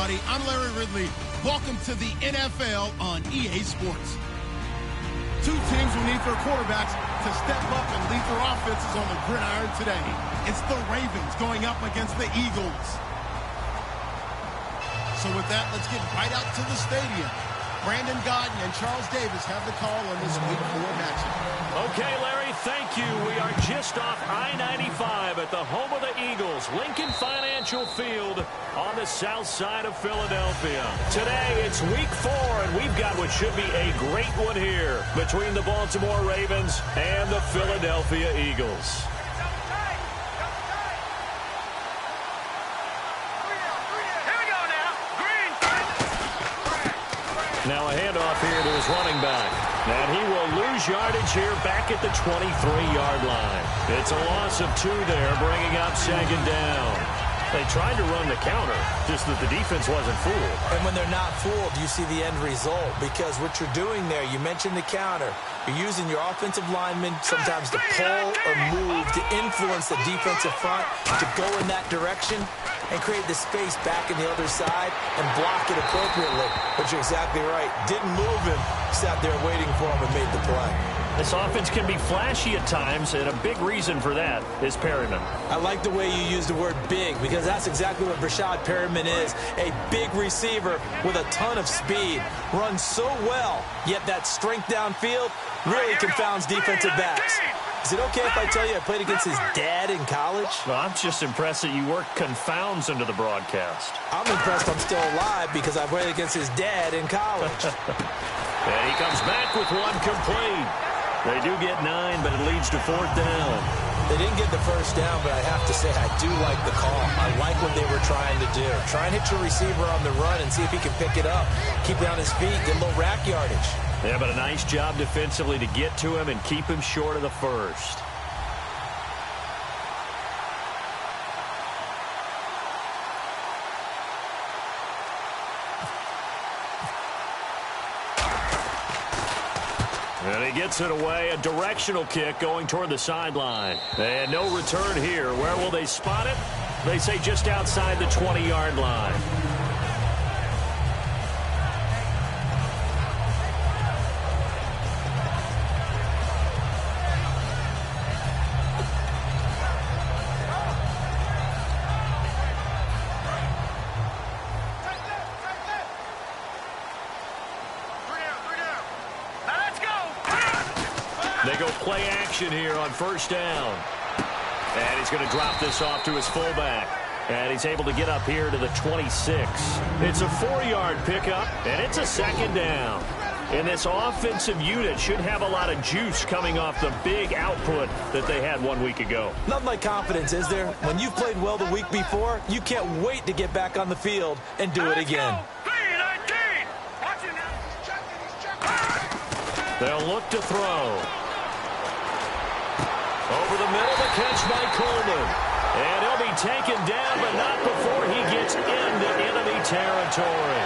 everybody. I'm Larry Ridley. Welcome to the NFL on EA Sports. Two teams will need their quarterbacks to step up and lead their offenses on the gridiron today. It's the Ravens going up against the Eagles. So with that, let's get right out to the stadium. Brandon Gaudin and Charles Davis have the call on this Week 4 matchup. Okay, Larry, thank you. We are just off I-95 at the home of the Eagles, Lincoln Financial Field on the south side of Philadelphia. Today, it's Week 4, and we've got what should be a great one here between the Baltimore Ravens and the Philadelphia Eagles. Now a handoff here to his running back. And he will lose yardage here back at the 23-yard line. It's a loss of 2 there, bringing up second down. They tried to run the counter, just that the defense wasn't fooled. And when they're not fooled, you see the end result. Because what you're doing there, you mentioned the counter. You're using your offensive linemen sometimes to pull or move to influence the defensive front to go in that direction and create the space back in the other side and block it appropriately. But you're exactly right. Didn't move him, sat there waiting for him and made the play. This offense can be flashy at times, and a big reason for that is Perryman. I like the way you use the word big, because that's exactly what Brashad Perryman is. A big receiver with a ton of speed. Runs so well, yet that strength downfield really confounds defensive backs. Is it okay if I tell you I played against his dad in college? Well, I'm just impressed that you worked confounds into the broadcast. I'm impressed I'm still alive because I played against his dad in college. And he comes back with one complete. They do get 9, but it leads to 4th down. They didn't get the first down, but I have to say I do like the call. I like what they were trying to do. Try and hit your receiver on the run and see if he can pick it up. Keep it on his feet, get a little rack yardage. Yeah, but a nice job defensively to get to him and keep him short of the first. And he gets it away, a directional kick going toward the sideline. And no return here. Where will they spot it? They say just outside the 20-yard line. They go play action here on first down. And he's going to drop this off to his fullback. And he's able to get up here to the 26. It's a 4-yard pickup, and it's a second down. And this offensive unit should have a lot of juice coming off the big output that they had 1 week ago. Nothing like confidence, is there? When you've played well the week before, you can't wait to get back on the field and do it again. They'll look to throw. Over the middle, the catch by Coleman. And he'll be taken down, but not before he gets into enemy territory.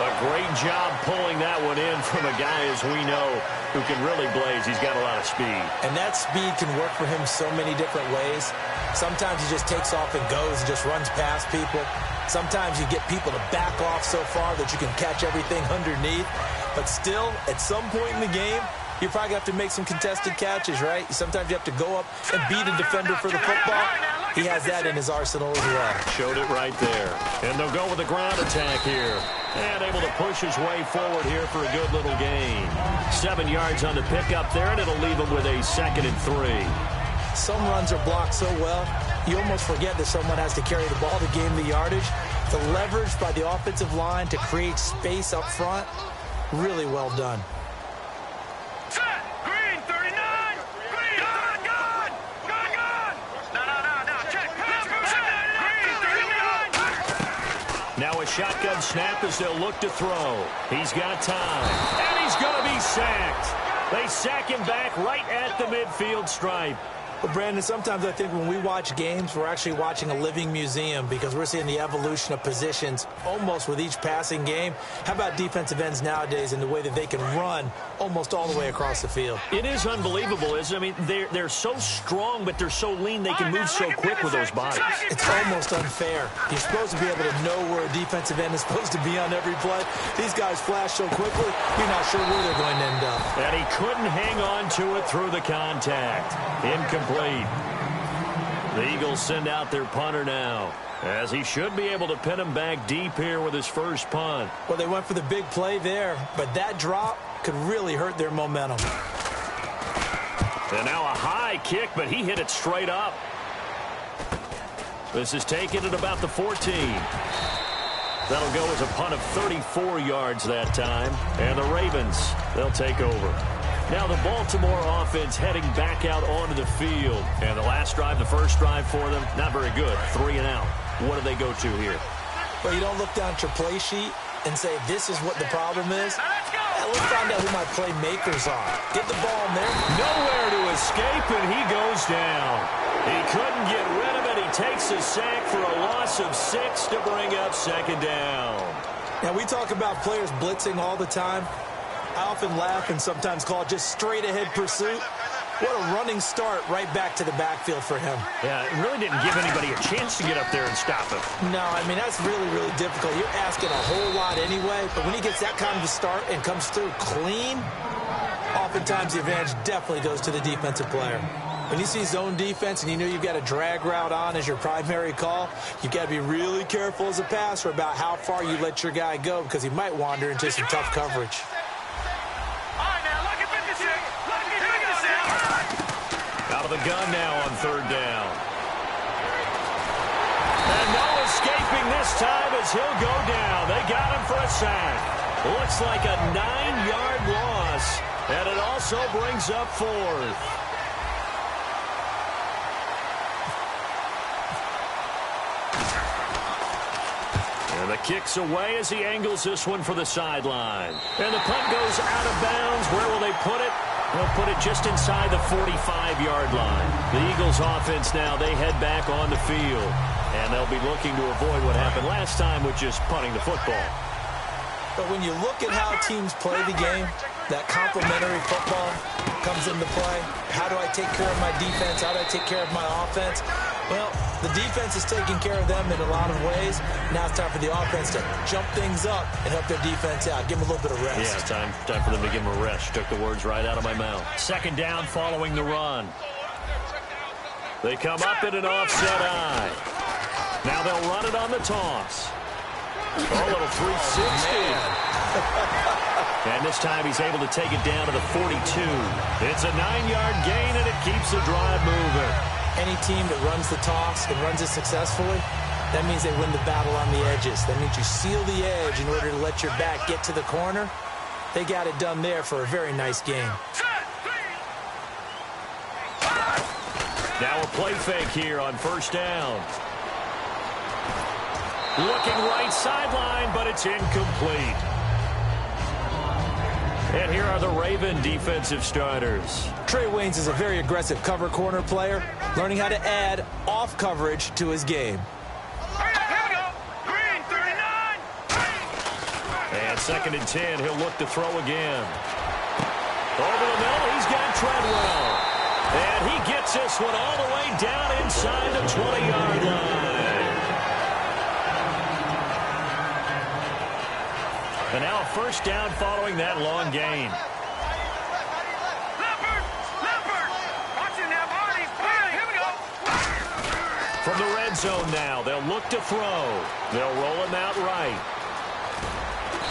A great job pulling that one in from a guy, as we know, who can really blaze. He's got a lot of speed. And that speed can work for him so many different ways. Sometimes he just takes off and goes and just runs past people. Sometimes you get people to back off so far that you can catch everything underneath. But still, at some point in the game, you probably have to make some contested catches, right? Sometimes you have to go up and beat a defender for the football. He has that in his arsenal as well. Showed it right there. And they'll go with a ground attack here. And able to push his way forward here for a good little gain. 7 yards on the pickup there, and it'll leave him with a 2nd and 3. Some runs are blocked so well, you almost forget that someone has to carry the ball to gain the yardage. The leverage by the offensive line to create space up front, really well done. Now a shotgun snap as they'll look to throw. He's got time. And he's going to be sacked. They sack him back right at the midfield stripe. Well, Brandon, sometimes I think when we watch games, we're actually watching a living museum because we're seeing the evolution of positions almost with each passing game. How about defensive ends nowadays and the way that they can run almost all the way across the field? It is unbelievable, isn't it? I mean, they're so strong, but they're so lean they can move so quick with those bodies. It's almost unfair. You're supposed to be able to know where a defensive end is supposed to be on every play. These guys flash so quickly, you're not sure where they're going to end up. And he couldn't hang on to it through the contact. Incomplete. The Eagles send out their punter now, as he should be able to pin him back deep here with his first punt. Well, they went for the big play there, but that drop could really hurt their momentum. And now a high kick, but he hit it straight up. This is taken at about the 14. That'll go as a punt of 34 yards that time. And the Ravens, they'll take over. Now the Baltimore offense heading back out onto the field. And the last drive, the first drive for them, not very good. 3 and out. What do they go to here? Well, you don't look down at your play sheet and say, this is what the problem is. Let's find out who my playmakers are. Get the ball in there. Nowhere to escape, and he goes down. He couldn't get rid of it. He takes a sack for a loss of 6 to bring up second down. Now, we talk about players blitzing all the time. I often laugh and sometimes call it just straight-ahead pursuit. What a running start right back to the backfield for him. Yeah, it really didn't give anybody a chance to get up there and stop him. No, I mean, that's really, really difficult. You're asking a whole lot anyway, but when he gets that kind of a start and comes through clean, oftentimes the advantage definitely goes to the defensive player. When you see zone defense and you know you've got a drag route on as your primary call, you've got to be really careful as a passer about how far you let your guy go because he might wander into some tough coverage. Out of the gun now on third down. And no escaping this time as he'll go down. They got him for a sack. Looks like a 9-yard loss. And it also brings up 4th. And the kick's away as he angles this one for the sideline. And the punt goes out of bounds. Where will they put it? They'll put it just inside the 45-yard line. The Eagles offense now, they head back on the field. And they'll be looking to avoid what happened last time with just punting the football. But when you look at how teams play the game, that complementary football comes into play. How do I take care of my defense? How do I take care of my offense? Well, the defense is taking care of them in a lot of ways. Now it's time for the offense to jump things up and help their defense out. Give them a little bit of rest. Yeah, time for them to give them a rest. Took the words right out of my mouth. Second down following the run. They come up in an offset eye. Now they'll run it on the toss. Oh, a little 360. And this time he's able to take it down to the 42. It's a 9-yard gain, and it keeps the drive moving. Any team that runs the toss and runs it successfully, that means they win the battle on the edges. That means you seal the edge in order to let your back get to the corner. They got it done there for a very nice game. Now a play fake here on first down. Looking right sideline, but it's incomplete. And here are the Raven defensive starters. Trey Waynes is a very aggressive cover corner player, learning how to add off coverage to his game. And second and 10, he'll look to throw again. Over the middle, he's got Treadwell. And he gets this one all the way down inside the 20-yard line. And now a first down following that long gain. From the red zone now, they'll look to throw. They'll roll him out right.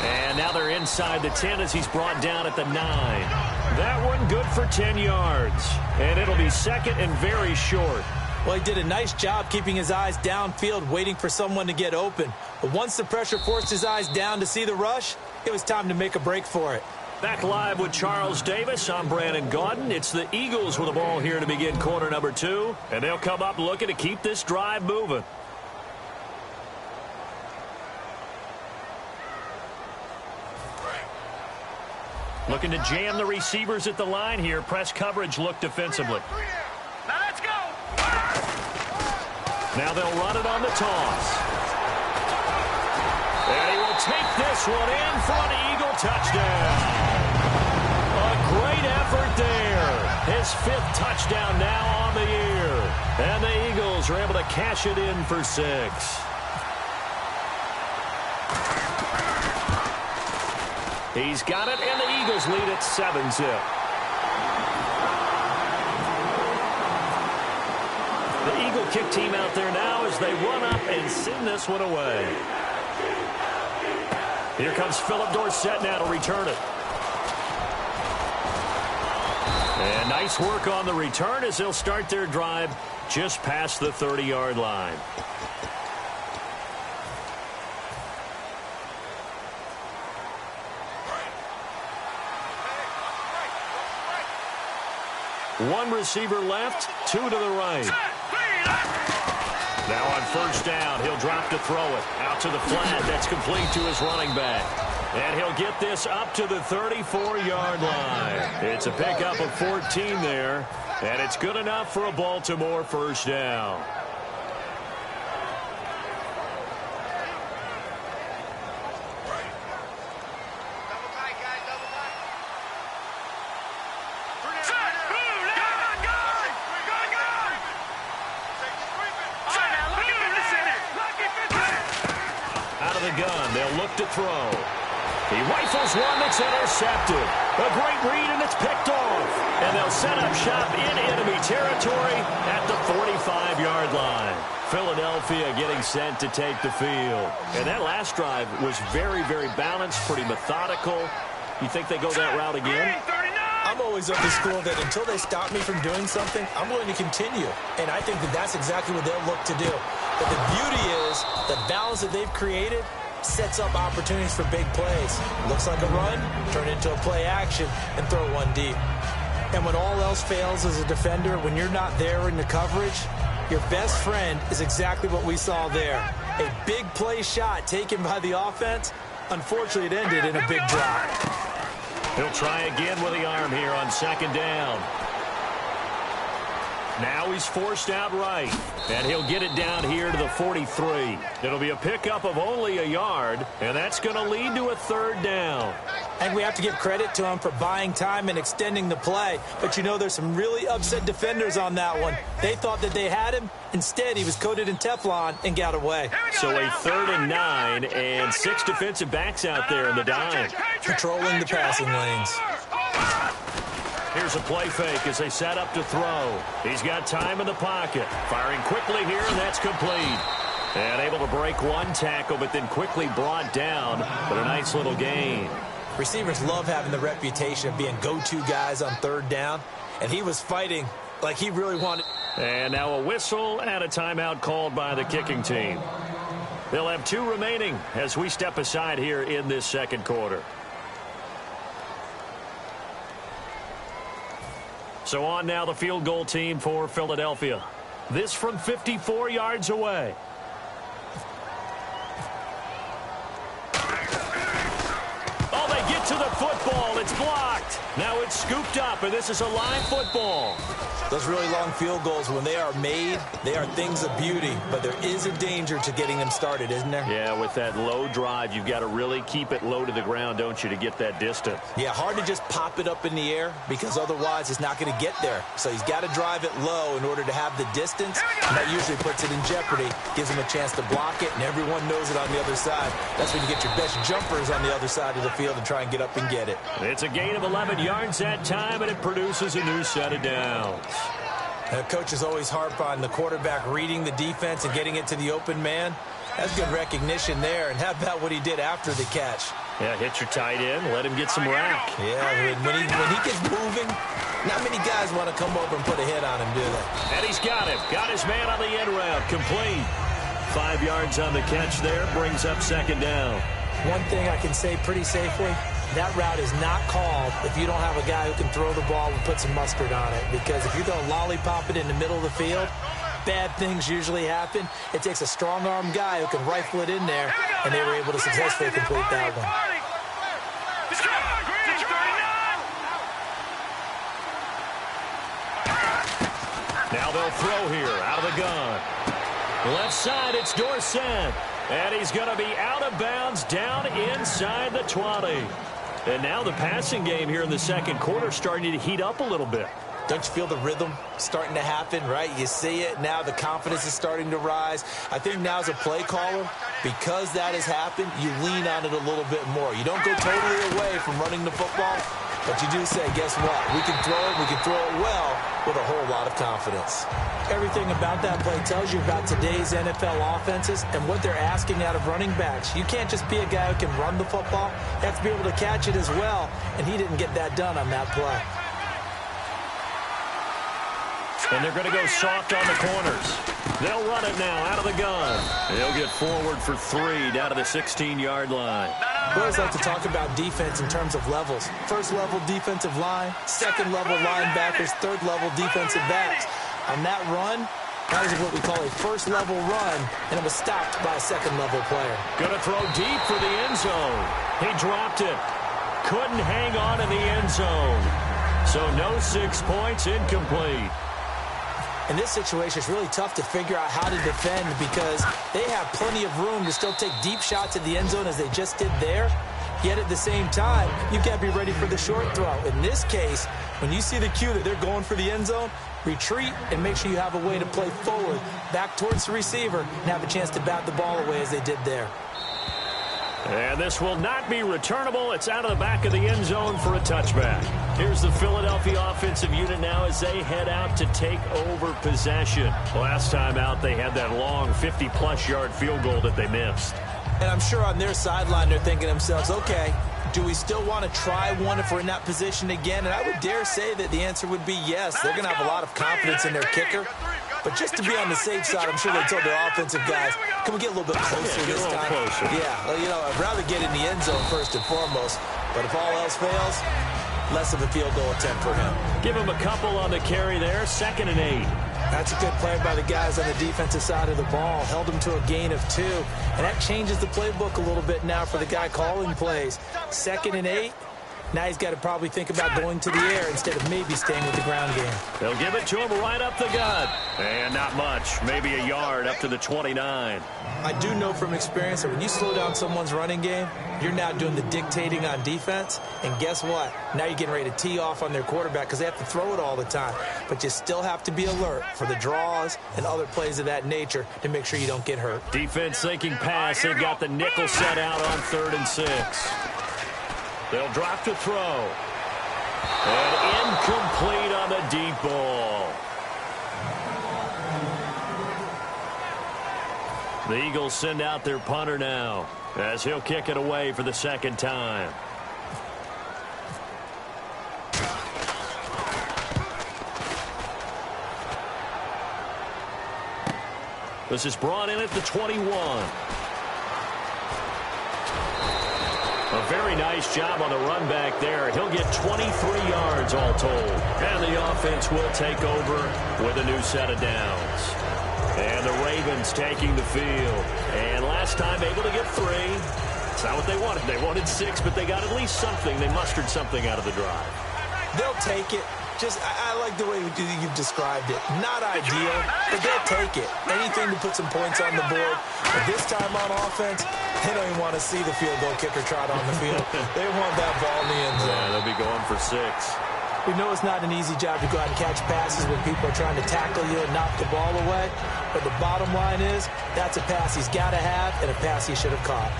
And now they're inside the 10 as he's brought down at the 9. That one good for 10 yards. And it'll be second and very short. Well, he did a nice job keeping his eyes downfield, waiting for someone to get open. But once the pressure forced his eyes down to see the rush, it was time to make a break for it. Back live with Charles Davis. I'm Brandon Gaudin. It's the Eagles with the ball here to begin quarter number 2. And they'll come up looking to keep this drive moving. Looking to jam the receivers at the line here. Press coverage look defensively. Now let's go! Now they'll run it on the toss. And he will take this one in for an Eagle touchdown. A great effort there. His 5th touchdown now on the year. And the Eagles are able to cash it in for 6. He's got it, and the Eagles lead at 7-zip. The Eagle kick team out there now as they run up and send this one away. Here comes Philip Dorsett now to return it. And nice work on the return as they'll start their drive just past the 30-yard line. One receiver left, 2 to the right. Now on first down, he'll drop to throw it. Out to the flat, that's complete to his running back. And he'll get this up to the 34-yard line. It's a pickup of 14 there, and it's good enough for a Baltimore first down. To throw. He rifles one that's intercepted. A great read, and it's picked off. And they'll set up shop in enemy territory at the 45-yard line. Philadelphia getting set to take the field. And that last drive was very, very balanced, pretty methodical. You think they go that route again? I'm always of the school that until they stop me from doing something, I'm going to continue. And I think that that's exactly what they'll look to do. But the beauty is the balance that they've created sets up opportunities for big plays. Looks like a run, turn into a play action, and throw one deep. And when all else fails as a defender, when you're not there in the coverage, your best friend is exactly what we saw there. A big play shot taken by the offense. Unfortunately, it ended in a big drop. He'll try again with the arm here on second down. Now he's forced out right, and he'll get it down here to the 43. It'll be a pickup of only a yard, and that's going to lead to a third down. And we have to give credit to him for buying time and extending the play. But, you know, there's some really upset defenders on that one. They thought that they had him. Instead, he was coated in Teflon and got away. So a 3rd and 9, and 6 defensive backs out there in the dime. Patrolling the passing lanes. Here's a play fake as they set up to throw. He's got time in the pocket. Firing quickly here, and that's complete. And able to break one tackle, but then quickly brought down. But a nice little gain. Receivers love having the reputation of being go-to guys on third down. And he was fighting like he really wanted. And now a whistle and a timeout called by the kicking team. They'll have 2 remaining as we step aside here in this second quarter. So on now the field goal team for Philadelphia. This from 54 yards away. Oh, they get to the football. It's blocked. Now it's scooped up, and this is a live football. Those really long field goals, when they are made, they are things of beauty. But there is a danger to getting them started, isn't there? Yeah, with that low drive, you've got to really keep it low to the ground, don't you, to get that distance. Yeah, hard to just pop it up in the air because otherwise it's not going to get there. So he's got to drive it low in order to have the distance. And that usually puts it in jeopardy, gives him a chance to block it, and everyone knows it on the other side. That's when you get your best jumpers on the other side of the field and try and get up and get it. It's a gain of 11 yards that time, and it produces a new set of downs. Coaches always harp on the quarterback reading the defense and getting it to the open man. That's good recognition there. And how about what he did after the catch? Yeah, hit your tight end, let him get some rack. Yeah, when he gets moving, not many guys want to come over and put a hit on him, do they? And he's got him. Got his man on the end route. Complete. 5 yards on the catch there. Brings up second down. One thing I can say pretty safely, that route is not called if you don't have a guy who can throw the ball and put some mustard on it. Because if you're going to lollipop it in the middle of the field, bad things usually happen. It takes a strong-arm guy who can rifle it in there, and they were able to successfully complete that one. Now they'll throw here out of the gun. Left side, it's Dorsett. And he's going to be out of bounds down inside the 20. And now the passing game here in the second quarter starting to heat up a little bit. Don't you feel the rhythm starting to happen, right? You see it. Now the confidence is starting to rise. I think now as a play caller, because that has happened, you lean on it a little bit more. You don't go totally away from running the football, but you do say, guess what? We can throw it well with a whole lot of confidence. Everything about that play tells you about today's NFL offenses and what they're asking out of running backs. You can't just be a guy who can run the football. You have to be able to catch it as well, and he didn't get that done on that play. And they're going to go soft on the corners. They'll run it now out of the gun. They'll get forward for 3 down to the 16-yard line. We always like to talk about defense in terms of levels. First-level defensive line, second-level linebackers, third-level defensive backs. On that run, that was what we call a first-level run, and it was stopped by a second-level player. Going to throw deep for the end zone. He dropped it. Couldn't hang on in the end zone. So no 6 points, incomplete. In this situation, it's really tough to figure out how to defend because they have plenty of room to still take deep shots at the end zone as they just did there. Yet at the same time, you've got to be ready for the short throw. In this case, when you see the cue that they're going for the end zone, retreat and make sure you have a way to play forward, back towards the receiver, and have a chance to bat the ball away as they did there. And this will not be returnable. It's out of the back of the end zone for a touchback. Here's the Philadelphia offensive unit now as they head out to take over possession. Last time out, they had that long 50-plus yard field goal that they missed. And I'm sure on their sideline, they're thinking to themselves, okay, do we still want to try one if we're in that position again? And I would dare say that the answer would be yes. They're going to have a lot of confidence in their kicker. But just to be on the safe side, I'm sure they told their offensive guys, can we get a little bit closer this time? Closer. Yeah, well, you know, I'd rather get in the end zone first and foremost. But if all else fails, less of a field goal attempt for him. Give him a couple on the carry there, 2nd and 8. That's a good play by the guys on the defensive side of the ball. Held him to a gain of 2. And that changes the playbook a little bit now for the guy calling plays. 2nd and 8. Now he's got to probably think about going to the air instead of maybe staying with the ground game. They'll give it to him right up the gut. And not much, maybe a yard up to the 29. I do know from experience that when you slow down someone's running game, you're now doing the dictating on defense. And guess what? Now you're getting ready to tee off on their quarterback because they have to throw it all the time. But you still have to be alert for the draws and other plays of that nature to make sure you don't get hurt. Defense thinking pass. They've got the nickel set out on 3rd and 6. They'll drop to throw. And incomplete on the deep ball. The Eagles send out their punter now as he'll kick it away for the 2nd time. This is brought in at the 21. A very nice job on the run back there. He'll get 23 yards all told. And the offense will take over with a new set of downs. And the Ravens taking the field. And last time able to get 3. It's not what they wanted. They wanted 6, but they got at least something. They mustered something out of the drive. They'll take it. Just, I like the way you've described it. Not ideal, but they'll take it. Anything to put some points on the board. But this time on offense, they don't even want to see the field goal kicker trot on the field. They want that ball in the end zone. Yeah, they'll be going for 6. We know it's not an easy job to go out and catch passes when people are trying to tackle you and knock the ball away. But the bottom line is, that's a pass he's got to have and a pass he should have caught.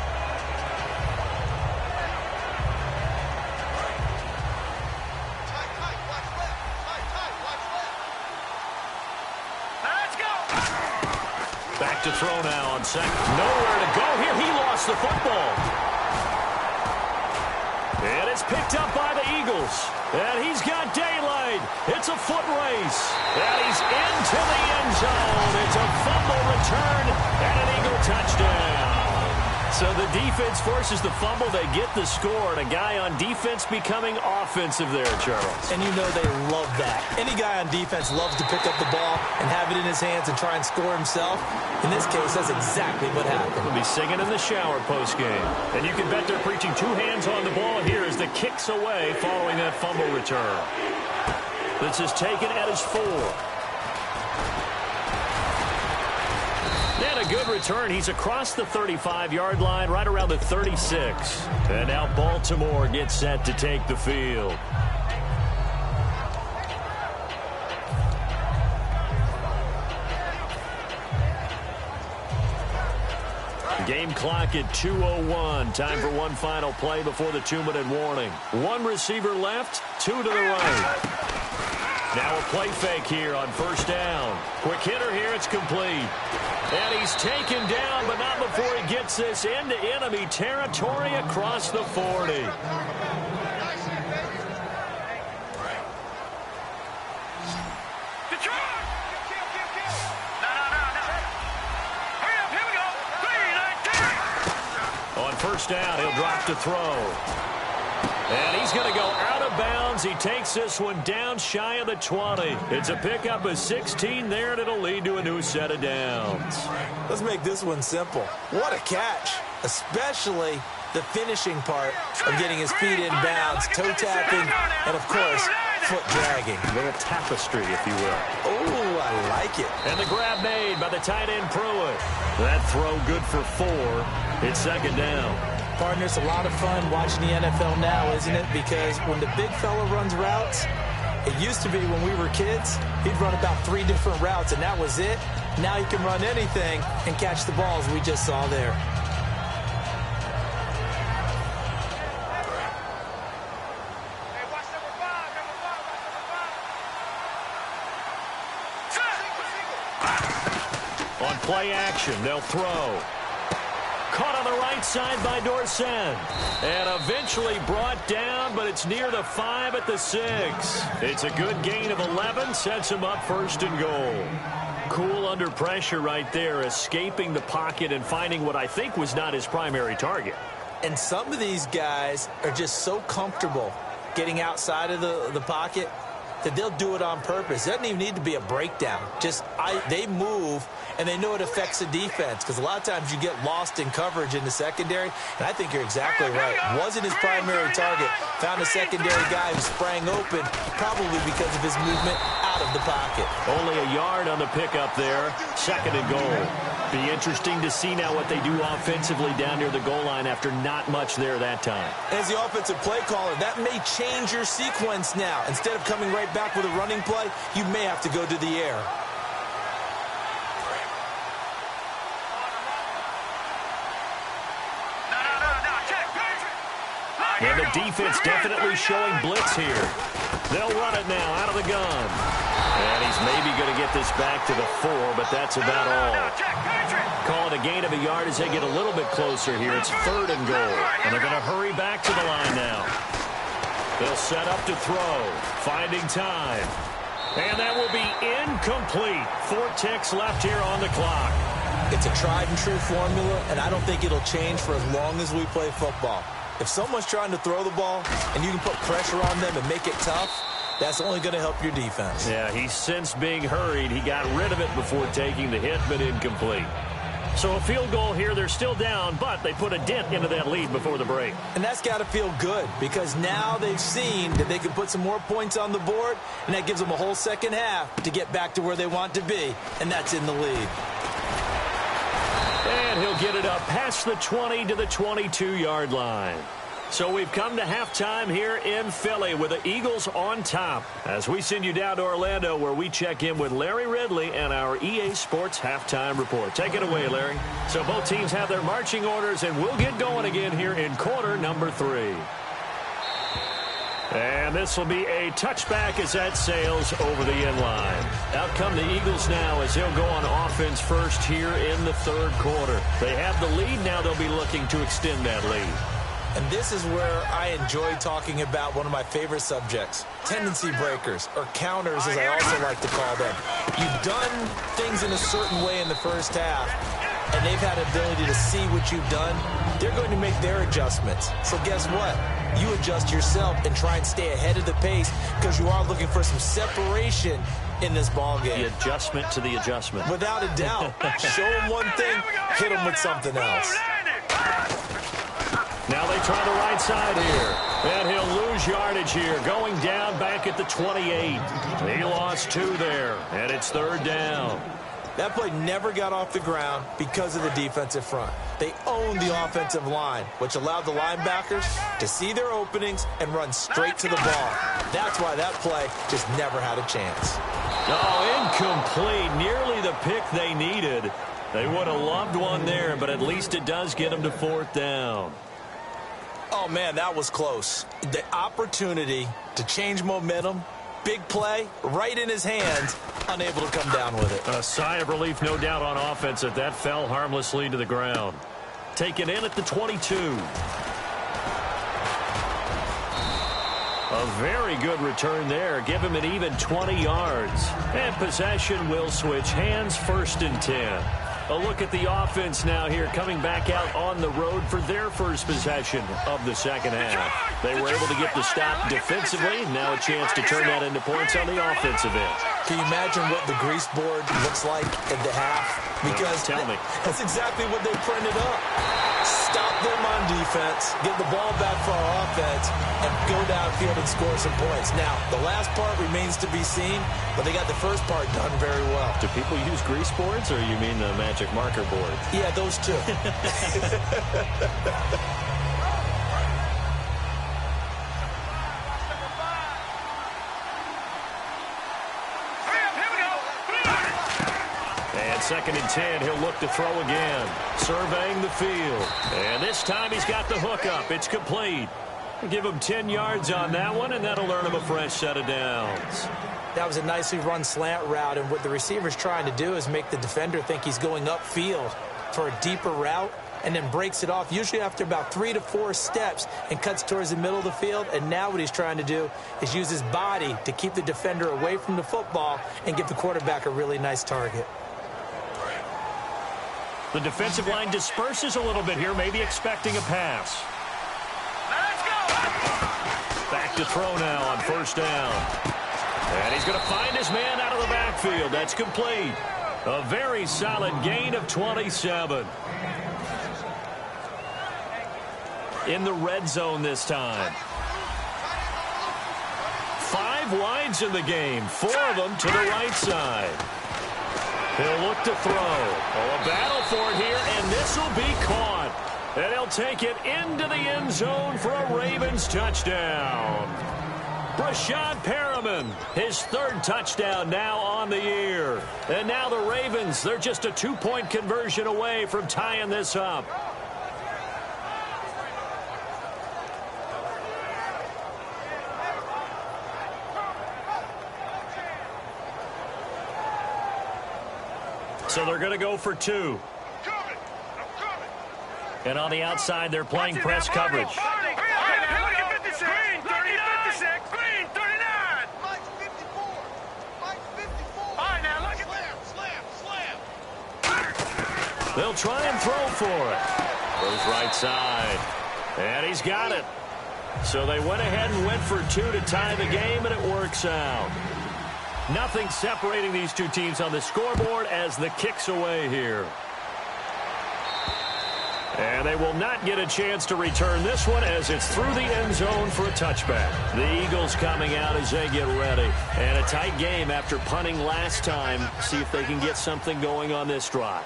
Back to throw now on 2nd. Nowhere to go here. He lost the football. And it's picked up by the Eagles. And he's got daylight. It's a foot race. And he's into the end zone. It's a fumble return and an Eagle touchdown. So the defense forces the fumble. They get the score. And a guy on defense becoming offensive there, Charles. And you know they love that. Any guy on defense loves to pick up the ball and have it in his hands and try and score himself. In this case, that's exactly what happened. He'll be singing in the shower postgame. And you can bet they're preaching 2 hands on the ball here as the kick's away following that fumble return. This is taken at his 4. And a good return. He's across the 35-yard line, right around the 36. And now Baltimore gets set to take the field. Game clock at 2:01. Time for one final play before the 2-minute warning. One receiver left, two to the right. Now a play fake here on first down. Quick hitter here, it's complete. And he's taken down, but not before he gets this into enemy territory across the 40. First down, he'll drop to throw. And he's going to go out of bounds. He takes this one down shy of the 20. It's a pickup of 16 there, and it'll lead to a new set of downs. Let's make this one simple. What a catch, especially the finishing part of getting his feet in bounds, toe tapping, and, of course, foot dragging. A little tapestry, if you will. Oh, I like it. And the grab made by the tight end Pruitt. That throw good for 4. It's second down. Partner, it's a lot of fun watching the NFL now, isn't it? Because when the big fella runs routes, it used to be when we were kids, he'd run about 3 different routes, and that was it. Now he can run anything and catch the balls we just saw there. On play action, they'll throw. Caught on the right side by Dorsett. And eventually brought down, but it's near the 5 at the 6. It's a good gain of 11, sets him up first and goal. Cool under pressure right there, escaping the pocket and finding what I think was not his primary target. And some of these guys are just so comfortable getting outside of the pocket that they'll do it on purpose. It doesn't even need to be a breakdown. They move, and they know it affects the defense, because a lot of times you get lost in coverage in the secondary, and I think you're exactly right. Wasn't his primary target. Found a secondary guy who sprang open, probably because of his movement out of the pocket. Only a yard on the pickup there. Second and goal. Be interesting to see now what they do offensively down near the goal line after not much there that time. As the offensive play caller, that may change your sequence now. Instead of coming right back with a running play, you may have to go to the air. And the defense definitely showing blitz here. They'll run it now out of the gun. And he's maybe going to get this back to the 4, but that's about all. Call it a gain of a yard as they get a little bit closer here. It's third and goal. And they're going to hurry back to the line now. They'll set up to throw. Finding time. And that will be incomplete. 4 ticks left here on the clock. It's a tried and true formula, and I don't think it'll change for as long as we play football. If someone's trying to throw the ball and you can put pressure on them and make it tough, that's only going to help your defense. Yeah, he's since being hurried. He got rid of it before taking the hit, but incomplete. So a field goal here. They're still down, but they put a dent into that lead before the break. And that's got to feel good, because now they've seen that they can put some more points on the board, and that gives them a whole second half to get back to where they want to be, and that's in the lead. And he'll get it up past the 20 to the 22-yard line. So we've come to halftime here in Philly with the Eagles on top, as we send you down to Orlando, where we check in with Larry Ridley and our EA Sports Halftime Report. Take it away, Larry. So both teams have their marching orders, and we'll get going again here in quarter number 3. And this will be a touchback as that sails over the end line. Out come the Eagles now as they'll go on offense first here in the third quarter. They have the lead. Now they'll be looking to extend that lead. And this is where I enjoy talking about one of my favorite subjects, tendency breakers, or counters as I also like to call them. You've done things in a certain way in the first half, and they've had an ability to see what you've done. They're going to make their adjustments. So guess what? You adjust yourself and try and stay ahead of the pace, because you are looking for some separation in this ball game. The adjustment to the adjustment. Without a doubt. Show them one thing, hit them with something else. Now they try the right side here. And he'll lose yardage here, going down back at the 28. He lost 2 there, and it's third down. That play never got off the ground because of the defensive front. They owned the offensive line, which allowed the linebackers to see their openings and run straight to the ball. That's why that play just never had a chance. Oh, incomplete. Nearly the pick they needed. They would have loved one there, but at least it does get them to 4th down. Oh, man, that was close. The opportunity to change momentum, big play, right in his hands, unable to come down with it. A sigh of relief, no doubt, on offense that that fell harmlessly to the ground. Taken in at the 22. A very good return there. Give him an even 20 yards. And possession will switch hands, 1st and 10. A look at the offense now here, coming back out on the road for their first possession of the second half. They were able to get the stop defensively. Now a chance to turn that into points on the offensive end. Can you imagine what the grease board looks like at the half? Because tell me. That's exactly what they printed up. Stop them on defense, get the ball back for our offense, and go downfield and score some points. Now, the last part remains to be seen, but they got the first part done very well. Do people use grease boards, or you mean the magic marker board? Yeah, those two. And 2nd and 10, he'll look to throw again. Surveying the field. And this time he's got the hook up. It's complete. Give him 10 yards on that one, and that'll earn him a fresh set of downs. That was a nicely run slant route, and what the receiver's trying to do is make the defender think he's going upfield for a deeper route, and then breaks it off, usually after about 3 to 4 steps, and cuts towards the middle of the field. And now what he's trying to do is use his body to keep the defender away from the football and give the quarterback a really nice target. The defensive line disperses a little bit here, maybe expecting a pass. Back to throw now on 1st down. And he's going to find his man out of the backfield. That's complete. A very solid gain of 27. In the red zone this time. 5 wides in the game, 4 of them to the right side. He'll look to throw. Oh, a battle for it here, and this will be caught. And he'll take it into the end zone for a Ravens touchdown. Brashad Perriman, his 3rd touchdown now on the year. And now the Ravens, they're just a 2-point conversion away from tying this up. So they're going to go for 2. And on the outside, they're playing press coverage. They'll try and throw for it. Goes right side. And he's got it. So they went ahead and went for 2 to tie the game, and it works out. Nothing separating these two teams on the scoreboard as the kick's away here. And they will not get a chance to return this one as it's through the end zone for a touchback. The Eagles coming out as they get ready. And a tight game after punting last time. See if they can get something going on this drive.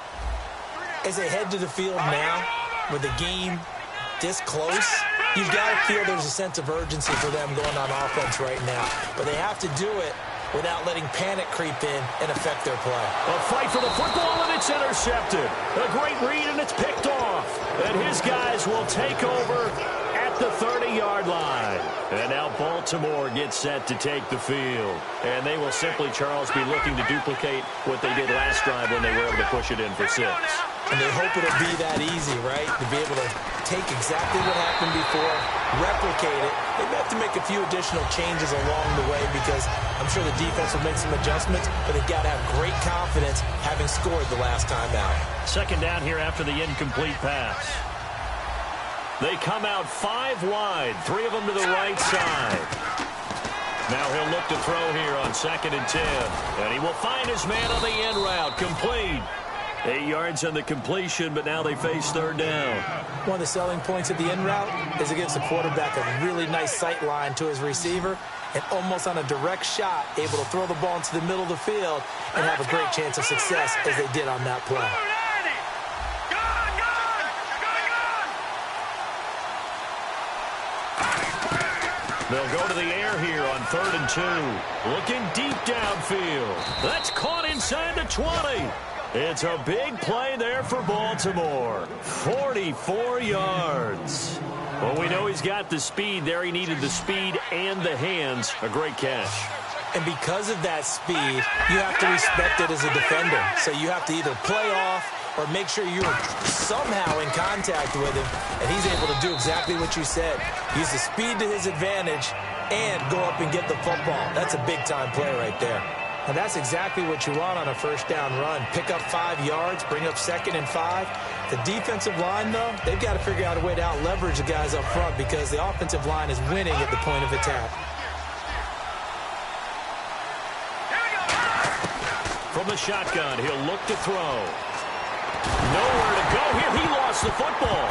As they head to the field now, with the game this close, you've got to feel there's a sense of urgency for them going on offense right now. But they have to do it without letting panic creep in and affect their play. A fight for the football, and it's intercepted. A great read, and it's picked off. And his guys will take over at the 30-yard line. And now Baltimore gets set to take the field. And they will simply, Charles, be looking to duplicate what they did last drive when they were able to push it in for 6. And they hope it'll be that easy, right? To be able to take exactly what happened before, replicate it. They have to make a few additional changes along the way because I'm sure the defense will make some adjustments, but they've got to have great confidence having scored the last time out. 2nd down here after the incomplete pass. They come out 5 wide, 3 of them to the right side. Now he'll look to throw here on 2nd and 10. And he will find his man on the end route, complete. 8 yards on the completion, but now they face third down. One of the selling points of the in route is it gives the quarterback a really nice sight line to his receiver and almost on a direct shot able to throw the ball into the middle of the field and have a great chance of success as they did on that play. They'll go to the air here on 3rd and 2. Looking deep downfield. That's caught inside the 20. It's a big play there for Baltimore. 44 yards. Well, we know he's got the speed there. He needed the speed and the hands. A great catch. And because of that speed, you have to respect it as a defender. So you have to either play off or make sure you're somehow in contact with him, and he's able to do exactly what you said. Use the speed to his advantage and go up and get the football. That's a big-time play right there. And that's exactly what you want on a first down run. Pick up 5 yards, bring up 2nd and 5. The defensive line, though, they've got to figure out a way to out-leverage the guys up front because the offensive line is winning at the point of attack. From the shotgun, he'll look to throw. Nowhere to go here. He lost the football.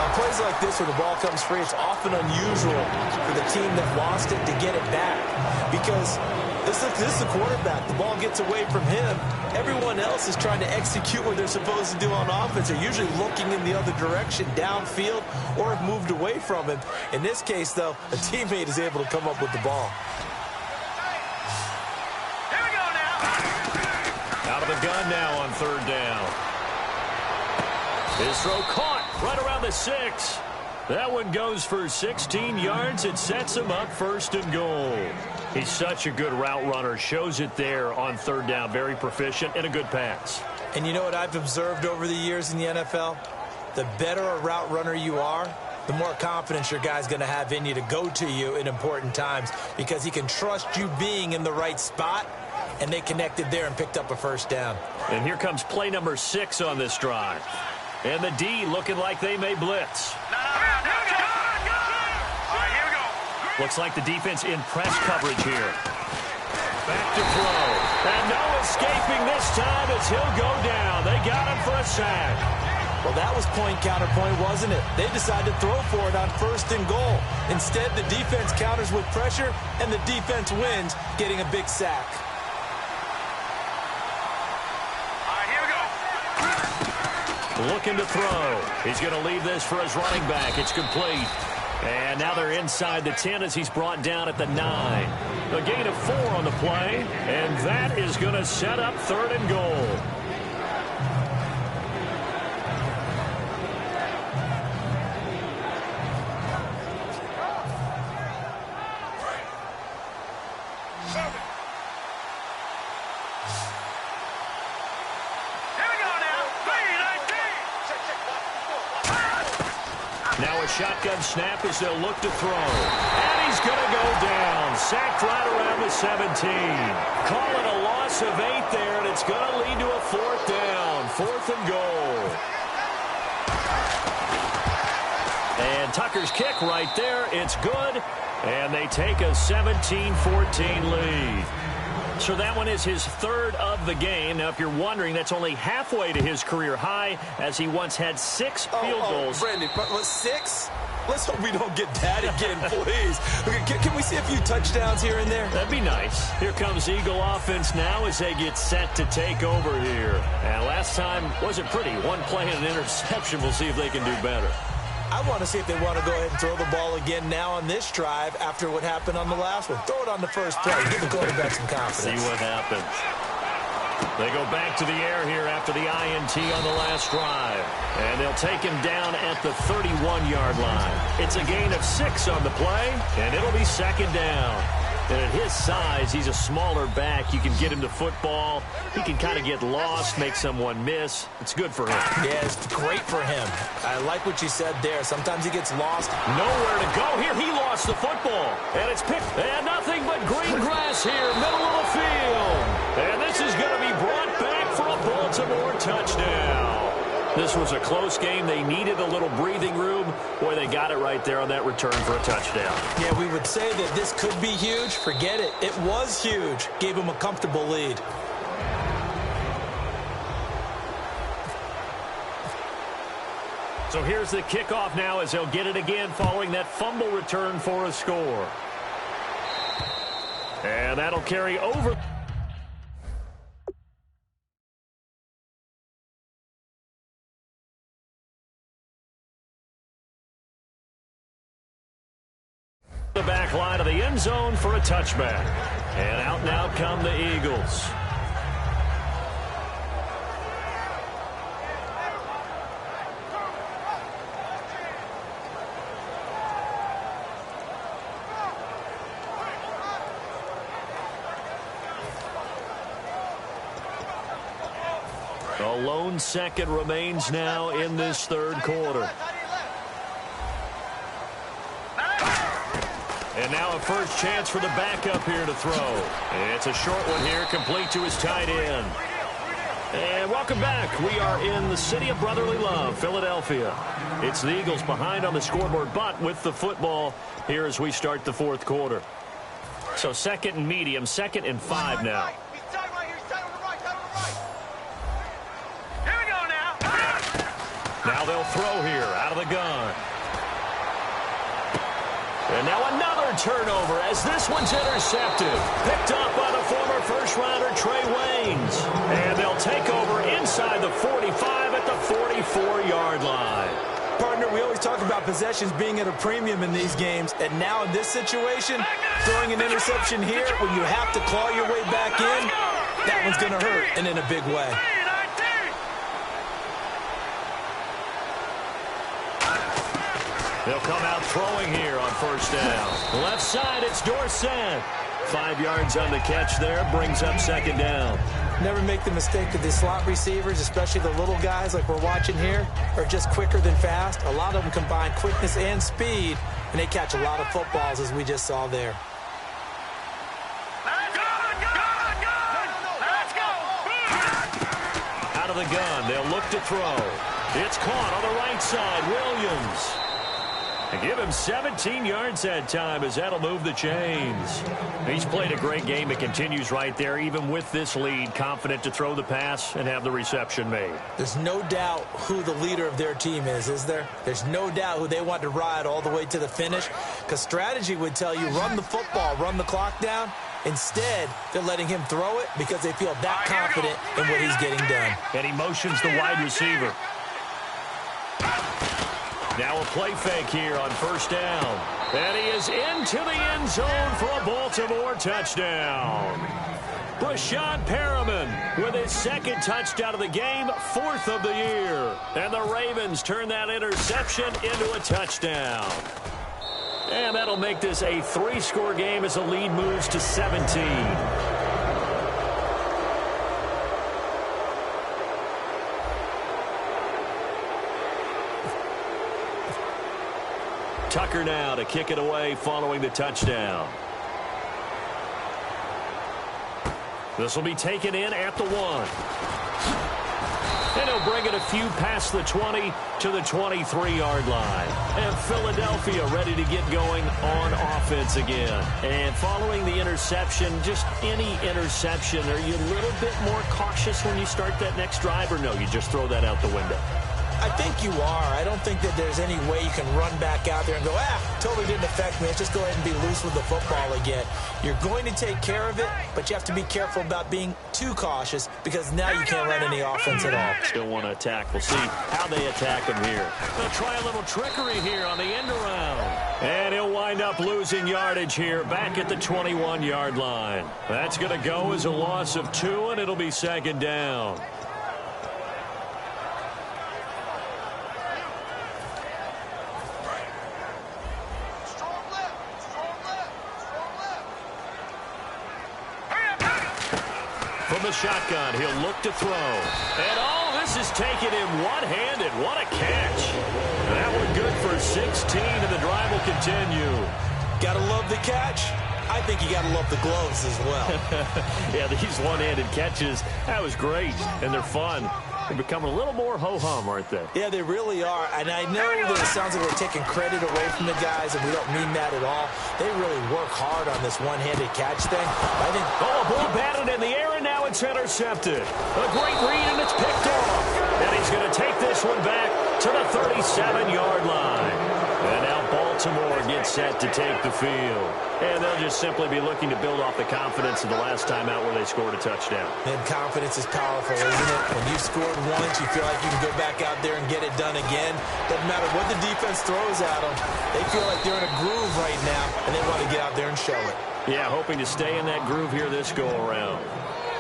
On plays like this where the ball comes free, it's often unusual for the team that lost it to get it back because this is the quarterback. The ball gets away from him. Everyone else is trying to execute what they're supposed to do on offense. They're usually looking in the other direction, downfield, or have moved away from him. In this case, though, a teammate is able to come up with the ball. Out of the gun now on 3rd down. His throw caught right around the 6. That one goes for 16 yards. It sets him up 1st and goal. He's such a good route runner. Shows it there on 3rd down. Very proficient and a good pass. And you know what I've observed over the years in the NFL? The better a route runner you are, the more confidence your guy's going to have in you to go to you in important times because he can trust you being in the right spot. And they connected there and picked up a 1st down. And here comes play number 6 on this drive. And the D looking like they may blitz. Looks like the defense in press coverage here. Back to throw. And no escaping this time as he'll go down. They got him for a sack. Well, that was point counterpoint, wasn't it? They decided to throw for it on 1st and goal. Instead, the defense counters with pressure, and the defense wins, getting a big sack. Looking to throw. He's going to leave this for his running back. It's complete. And now they're inside the 10 as he's brought down at the 9. A gain of 4 on the play, and that is going to set up 3rd and goal. Now a shotgun snap as they'll look to throw. And he's going to go down. Sacked right around the 17. Call it a loss of 8 there, and it's going to lead to a 4th down. 4th and goal. And Tucker's kick right there. It's good. And they take a 17-14 lead. So that one is his 3rd of the game. Now, if you're wondering, that's only halfway to his career high, as he once had 6 field goals. Brandon, 6? Let's hope we don't get that again, please. Okay, can we see a few touchdowns here and there? That'd be nice. Here comes Eagle offense now as they get set to take over here. And last time wasn't pretty. 1 play and an interception. We'll see if they can do better. I want to see if they want to go ahead and throw the ball again now on this drive after what happened on the last one. Throw it on the first play. Give the quarterback some confidence. See what happens. They go back to the air here after the INT on the last drive. And they'll take him down at the 31-yard line. It's a gain of 6 on the play, and it'll be 2nd down. And at his size, he's a smaller back. You can get him to football. He can kind of get lost, make someone miss. It's good for him. Yeah, it's great for him. I like what you said there. Sometimes he gets lost. Nowhere to go here. He lost the football. And it's picked. And nothing but green grass here, middle of the field. And this is going to be brought back for a Baltimore touchdown. This was a close game. They needed a little breathing room. Boy, they got it right there on that return for a touchdown. Yeah, we would say that this could be huge. Forget it. It was huge. Gave him a comfortable lead. So here's the kickoff now as they'll get it again following that fumble return for a score. And that'll carry over. The back line of the end zone for a touchback. And out now come the Eagles. A lone second remains now in this third quarter. And now a first chance for the backup here to throw. It's a short one here, complete to his tight end. And welcome back. We are in the city of brotherly love, Philadelphia. It's the Eagles behind on the scoreboard, but with the football here as we start the fourth quarter. So second and medium, 2nd and 5 now. Now they'll throw here out of the gun. And now another turnover as this one's intercepted. Picked up by the former first-rounder Trey Waynes. And they'll take over inside the 45 at the 44-yard line. Partner, we always talk about possessions being at a premium in these games. And now in this situation, throwing an interception here when you have to claw your way back in, that one's going to hurt, and in a big way. They'll come out throwing here on first down. Left side, it's Dorsett. 5 yards on the catch there, brings up second down. Never make the mistake that the slot receivers, especially the little guys like we're watching here, are just quicker than fast. A lot of them combine quickness and speed, and they catch a lot of footballs, as we just saw there. Out of the gun, they'll look to throw. It's caught on the right side, Williams. And give him 17 yards that time as that'll move the chains. He's played a great game. It continues right there, even with this lead, confident to throw the pass and have the reception made. There's no doubt who the leader of their team is there? There's no doubt who they want to ride all the way to the finish, because strategy would tell you run the football, run the clock down. Instead, they're letting him throw it because they feel that confident in what he's getting done. And he motions the wide receiver. Now a play fake here on first down. And he is into the end zone for a Baltimore touchdown. Brashad Perriman with his second touchdown of the game, 4th of the year. And the Ravens turn that interception into a touchdown. And that'll make this a 3-score game as the lead moves to 17. Tucker now to kick it away following the touchdown. This will be taken in at the 1. And he'll bring it a few past the 20 to the 23-yard line. And Philadelphia ready to get going on offense again. And following the interception, just any interception, are you a little bit more cautious when you start that next drive, or no, you just throw that out the window? I think you are. I don't think that there's any way you can run back out there and go, totally didn't affect me. Let's just go ahead and be loose with the football again. You're going to take care of it, but you have to be careful about being too cautious because now you can't run any offense at all. Still want to attack. We'll see how they attack him here. They'll try a little trickery here on the end around. And he'll wind up losing yardage here back at the 21-yard line. That's going to go as a loss of 2, and it'll be second down. From the shotgun, he'll look to throw. And this is taken in one-handed. What a catch. That one good for 16, and the drive will continue. Gotta love the catch. I think you gotta love the gloves as well. Yeah, these one-handed catches, that was great, and they're fun. They're becoming a little more ho-hum, aren't they? Yeah, they really are. And I know that it sounds like we're taking credit away from the guys, and we don't mean that at all. They really work hard on this one-handed catch thing. I think. A ball batted in the air, and now it's intercepted. A great read, and it's picked off. And he's going to take this one back to the 37-yard line. And now Baltimore gets set to take the field. And they'll just simply be looking to build off the confidence of the last time out where they scored a touchdown. And confidence is powerful, isn't it? When you've scored once, you feel like you can go back out there and get it done again. Doesn't matter what the defense throws at them. They feel like they're in a groove right now, and they want to get out there and show it. Yeah, hoping to stay in that groove here this go-around.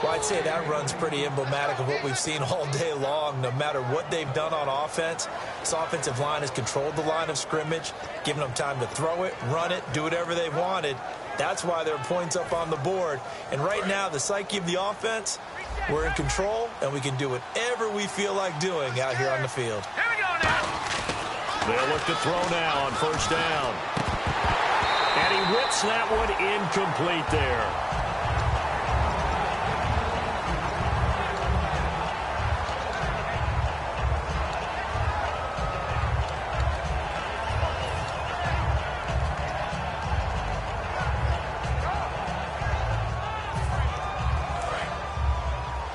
Well, I'd say that run's pretty emblematic of what we've seen all day long. No matter what they've done on offense, this offensive line has controlled the line of scrimmage, given them time to throw it, run it, do whatever they wanted. That's why there are points up on the board. And right now, the psyche of the offense, we're in control, and we can do whatever we feel like doing out here on the field. Here we go now. They'll look to throw now on first down. And he whips that one incomplete there.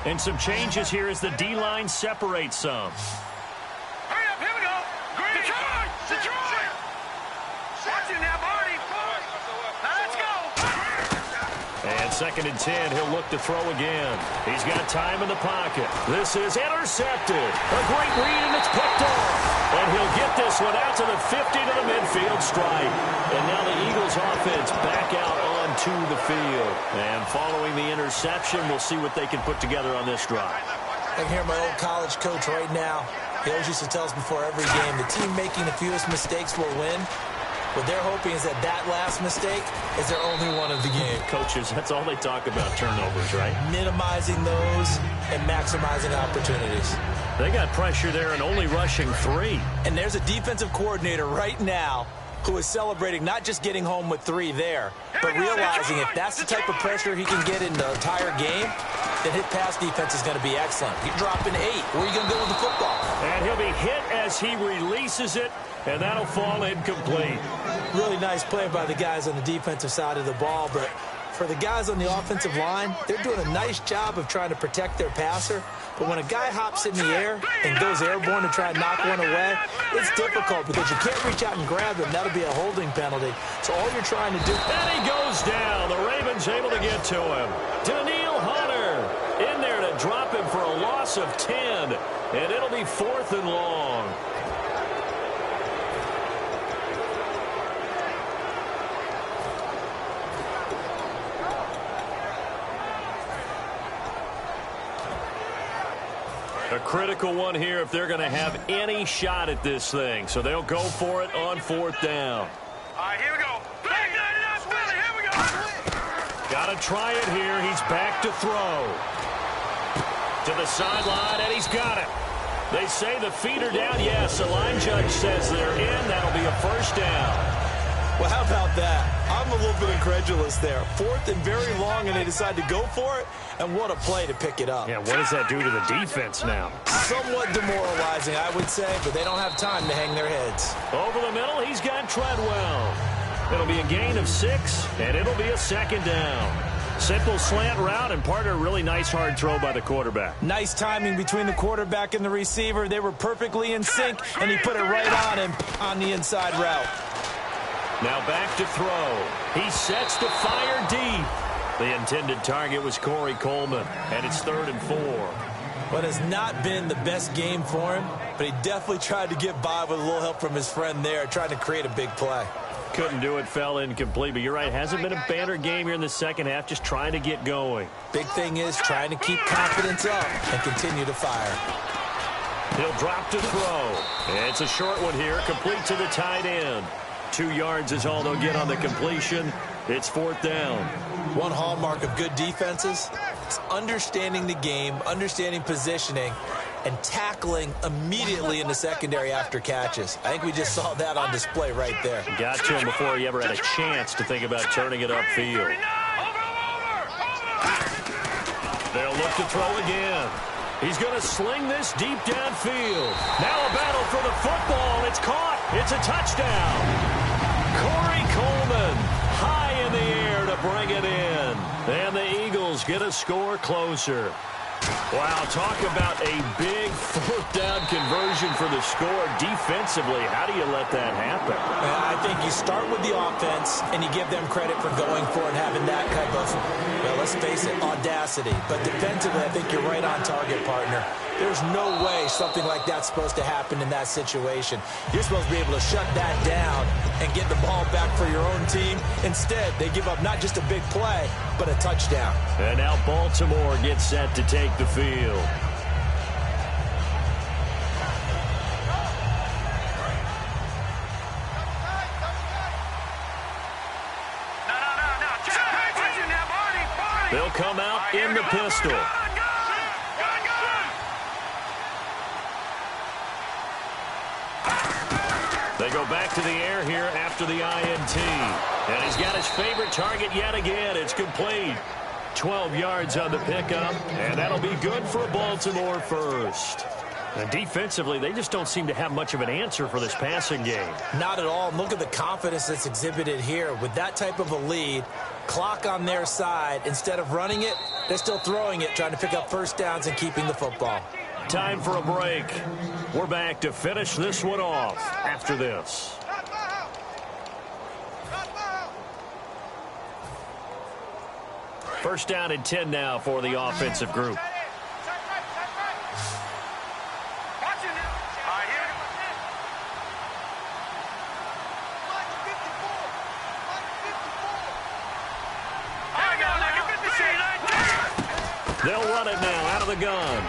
And some changes here as the D-line separates some. Hurry up, here we go. Green. Detroit. Watch it now, Marty. Now let's go. And 2nd and 10, he'll look to throw again. He's got time in the pocket. This is intercepted. A great read, and it's picked off. And he'll get this one out to the 50 to the midfield stripe. And now the Eagles offense back out onto the field. And following the interception, we'll see what they can put together on this drive. I can hear my old college coach right now. He always used to tell us before every game, the team making the fewest mistakes will win. What they're hoping is that last mistake is their only one of the game. Coaches, that's all they talk about, turnovers, right? Minimizing those and maximizing opportunities. They got pressure there and only rushing 3. And there's a defensive coordinator right now who is celebrating not just getting home with 3 there, but realizing if that's the type of pressure he can get in the entire game, then his pass defense is going to be excellent. You're dropping 8. Where are you going to go with the football? And he'll be hit as he releases it, and that'll fall incomplete. Really nice play by the guys on the defensive side of the ball, but for the guys on the offensive line, they're doing a nice job of trying to protect their passer. But when a guy hops in the air and goes airborne to try and knock one away, it's difficult because you can't reach out and grab him. That'll be a holding penalty. So all you're trying to do... And he goes down. The Ravens able to get to him. Daniil Hunter in there to drop him for a loss of 10. And it'll be 4th and long. A critical one here if they're going to have any shot at this thing. So they'll go for it on 4th down. All right, here we go. Here we go. Got to try it here. He's back to throw. To the sideline, and he's got it. They say the feet are down. Yes, the line judge says they're in. That'll be a first down. Well, how about that? I'm a little bit incredulous there. 4th and very long, and they decide to go for it, and what a play to pick it up. Yeah, what does that do to the defense now? Somewhat demoralizing, I would say, but they don't have time to hang their heads. Over the middle, he's got Treadwell. It'll be a gain of 6, and it'll be a 2nd down. Simple slant route, and part of a really nice hard throw by the quarterback. Nice timing between the quarterback and the receiver. They were perfectly in sync, and he put it right on him on the inside route. Now back to throw. He sets to fire deep. The intended target was Corey Coleman, and it's 3rd and 4. What has not been the best game for him, but he definitely tried to get by with a little help from his friend there, trying to create a big play. Couldn't do it, fell incomplete, but you're right, hasn't been a banner game here in the second half, just trying to get going. Big thing is trying to keep confidence up and continue to fire. He'll drop to throw. It's a short one here, complete to the tight end. 2 yards is all they'll get on the completion. It's 4th down. One hallmark of good defenses is understanding the game, understanding positioning, and tackling immediately in the secondary after catches. I think we just saw that on display right there. Got to him before he ever had a chance to think about turning it upfield. They'll look to throw again. He's going to sling this deep downfield. Now a battle for the football. It's caught. It's a touchdown. Corey Coleman high in the air to bring it in. And the Eagles get a score closer. Wow, talk about a big fourth down conversion for the score. Defensively, how do you let that happen? I think you start with the offense, and you give them credit for going for it and having that type of, well, let's face it, audacity. But defensively, I think you're right on target, partner. There's no way something like that's supposed to happen in that situation. You're supposed to be able to shut that down and get the ball back for your own team. Instead, they give up not just a big play, but a touchdown. And now Baltimore gets set to take the field. They'll come out in the pistol. They go back to the air here after the INT. And he's got his favorite target yet again. It's complete. 12 yards on the pickup, and that'll be good for Baltimore first. And defensively, they just don't seem to have much of an answer for this passing game. Not at all. Look at the confidence that's exhibited here. With that type of a lead, clock on their side, instead of running it, they're still throwing it, trying to pick up first downs and keeping the football. Time for a break. We're back to finish this one off after this. First down and 10 now for the offensive group. They'll run it now out of the gun.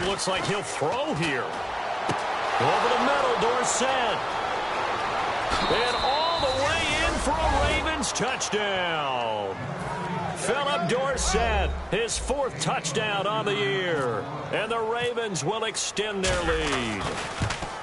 Looks like he'll throw here. Over the middle, Dorsett. And all the way in for a Ravens touchdown. Philip Dorsett, his fourth touchdown on the year. And the Ravens will extend their lead.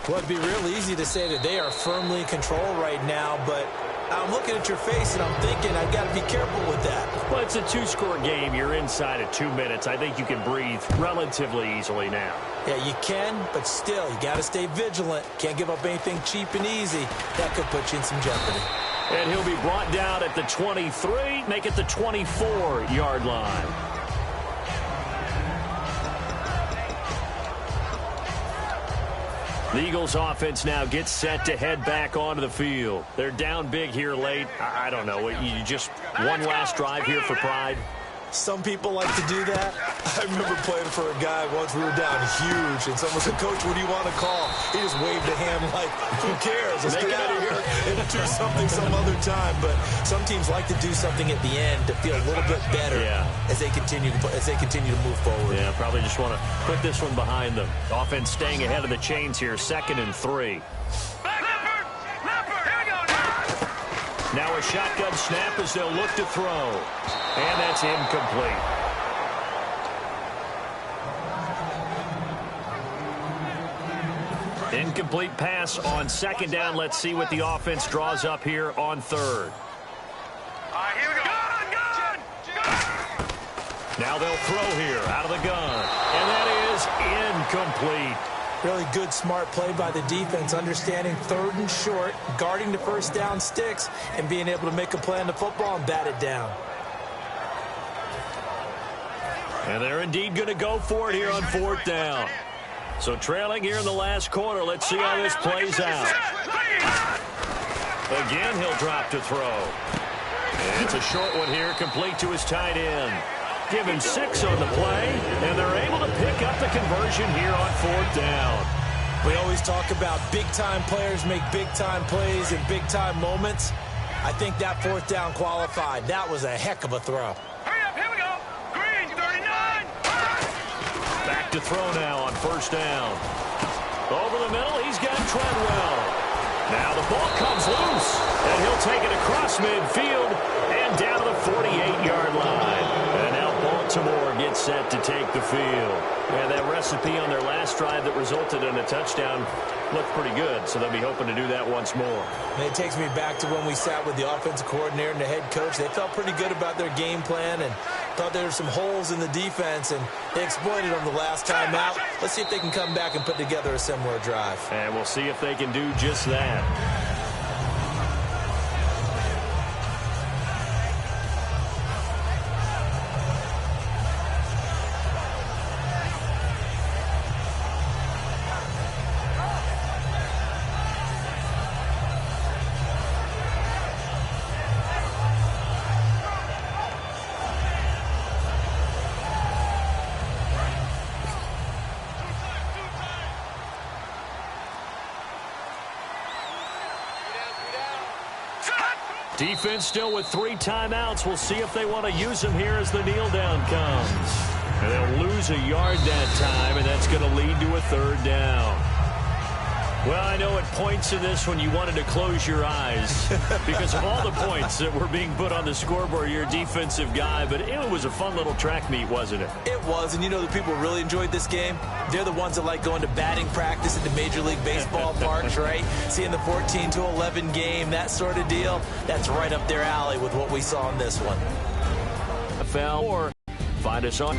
Well, it'd be real easy to say that they are firmly in control right now, but I'm looking at your face and I'm thinking I've got to be careful with that. Well, it's a two-score game. You're inside of 2 minutes. I think you can breathe relatively easily now. Yeah, you can, but still, you got to stay vigilant. Can't give up anything cheap and easy. That could put you in some jeopardy. And he'll be brought down at the 23, make it the 24-yard line. The Eagles offense now gets set to head back onto the field. They're down big here late. I don't know. You just one last drive here for pride? Some people like to do that. I remember playing for a guy once. We were down huge, and someone said, "Coach, what do you want to call?" He just waved a hand like, "Who cares? Let's get out of here and do something some other time." But some teams like to do something at the end to feel a little bit better as they continue to move forward. Yeah, probably just want to put this one behind them. Offense staying ahead of the chains here, 2nd and 3. Now a shotgun snap as they'll look to throw. And that's incomplete. Incomplete pass on 2nd down. Let's see what the offense draws up here on 3rd. Here we go. Gun! Now they'll throw here out of the gun. And that is incomplete. Really good, smart play by the defense, understanding 3rd and short, guarding the first down sticks, and being able to make a play on the football and bat it down. And they're indeed going to go for it here on 4th down. So trailing here in the last quarter. Let's see how this plays out. Again, he'll drop to throw. And it's a short one here, complete to his tight end. Give him 6 on the play, and they're able to pick up the conversion here on 4th down. We always talk about big-time players make big-time plays in big-time moments. I think that 4th down qualified. That was a heck of a throw. Hurry up, here we go. Green, 39. Back to throw now on 1st down. Over the middle, he's got Treadwell. Now the ball comes loose, and he'll take it across midfield and down to the 48-yard line. And now Baltimore gets set to take the field. Yeah, that recipe on their last drive that resulted in a touchdown looked pretty good, so they'll be hoping to do that once more. And it takes me back to when we sat with the offensive coordinator and the head coach. They felt pretty good about their game plan and thought there were some holes in the defense, and they exploited them the last time out. Let's see if they can come back and put together a similar drive. And we'll see if they can do just that. Defense still with 3 timeouts. We'll see if they want to use them here as the kneel down comes. And they'll lose a yard that time, and that's going to lead to a 3rd down. Well, I know at points in this when you wanted to close your eyes because of all the points that were being put on the scoreboard. You're a defensive guy, but it was a fun little track meet, wasn't it? It was, and you know the people who really enjoyed this game? They're the ones that like going to batting practice at the Major League Baseball parks, right? Seeing the 14-11 game, that sort of deal, that's right up their alley with what we saw in this one. Or find us on...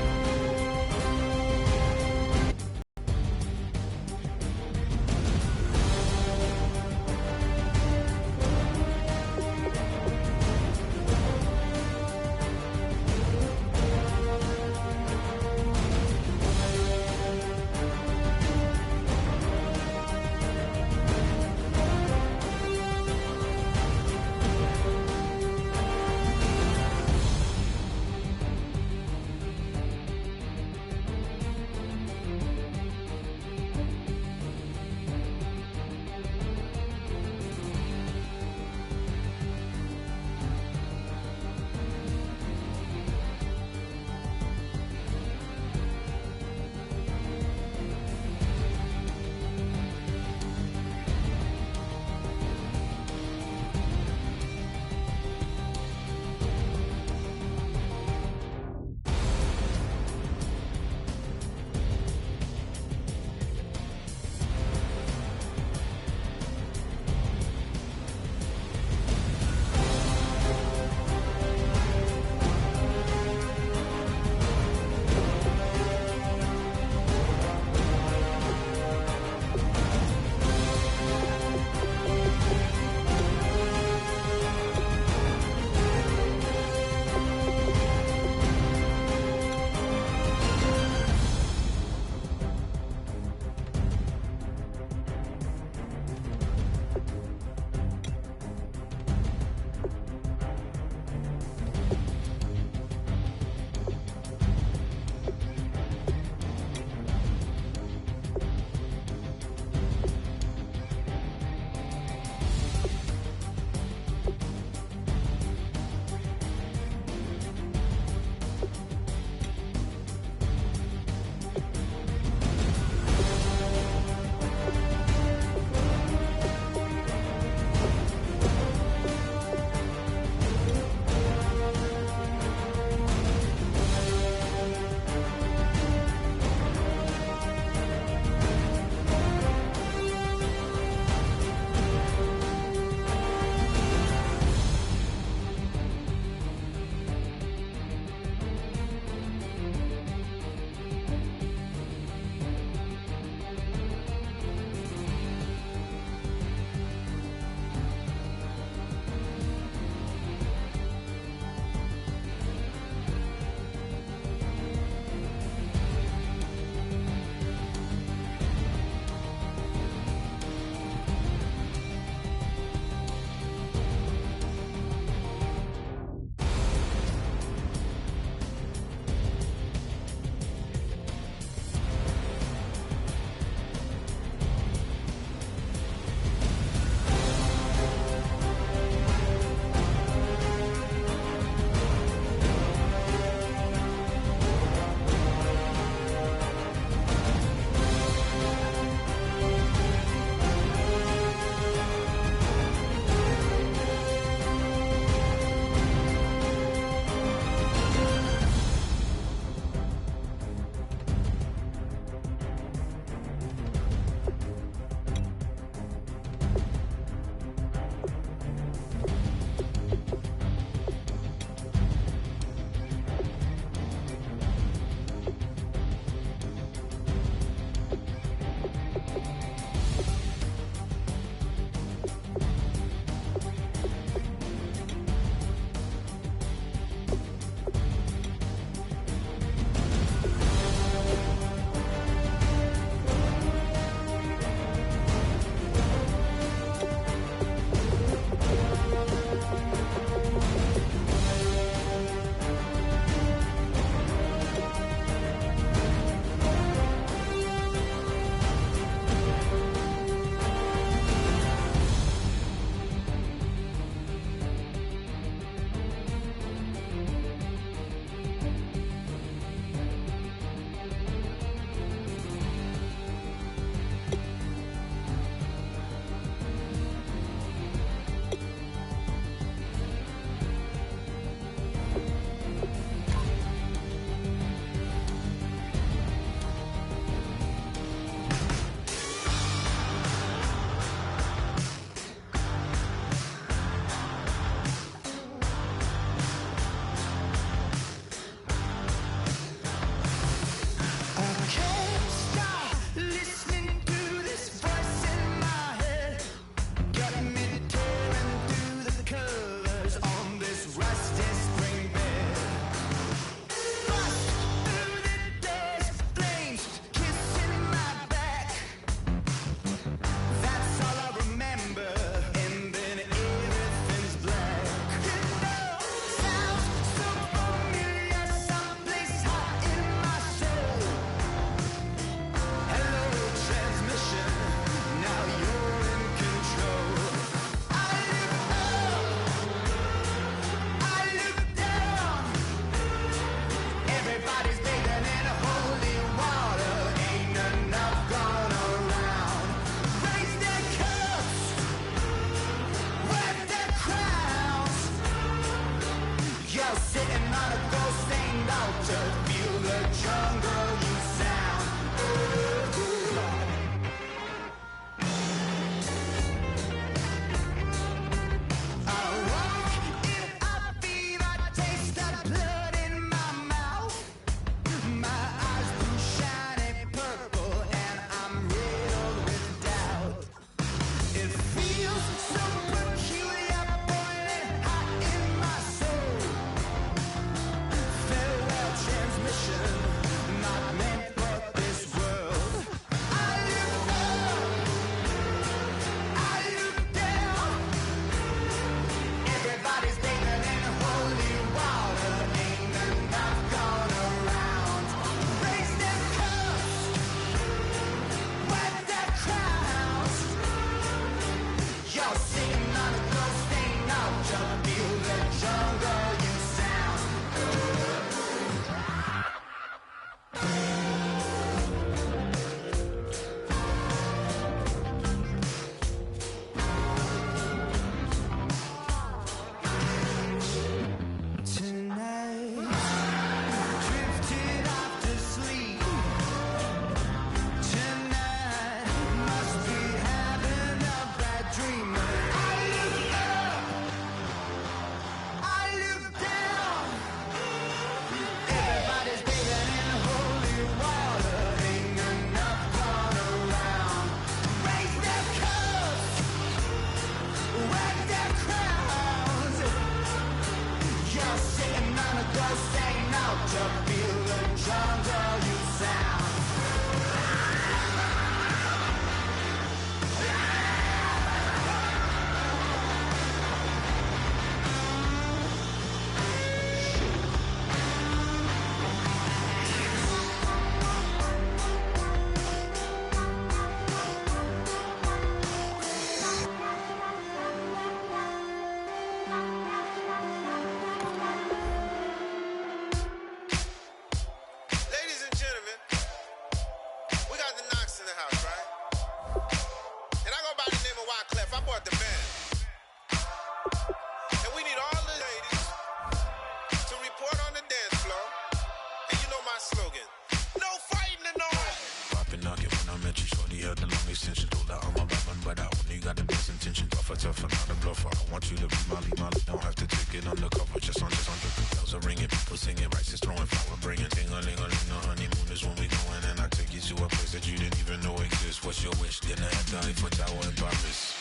tougher, not a bluffer. I want you to be Molly. Don't have to take it undercover. Just on bells are ringing, people singing, rice is throwing, flower bringing. Ting-a-ling-a-ling, the honeymoon is when we going, and I take you to a place that you didn't even know exists. What's your wish? Dinner at the Eiffel Tower in Paris.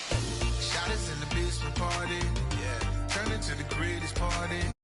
Shot us in the basement party, yeah. Turn into the greatest party.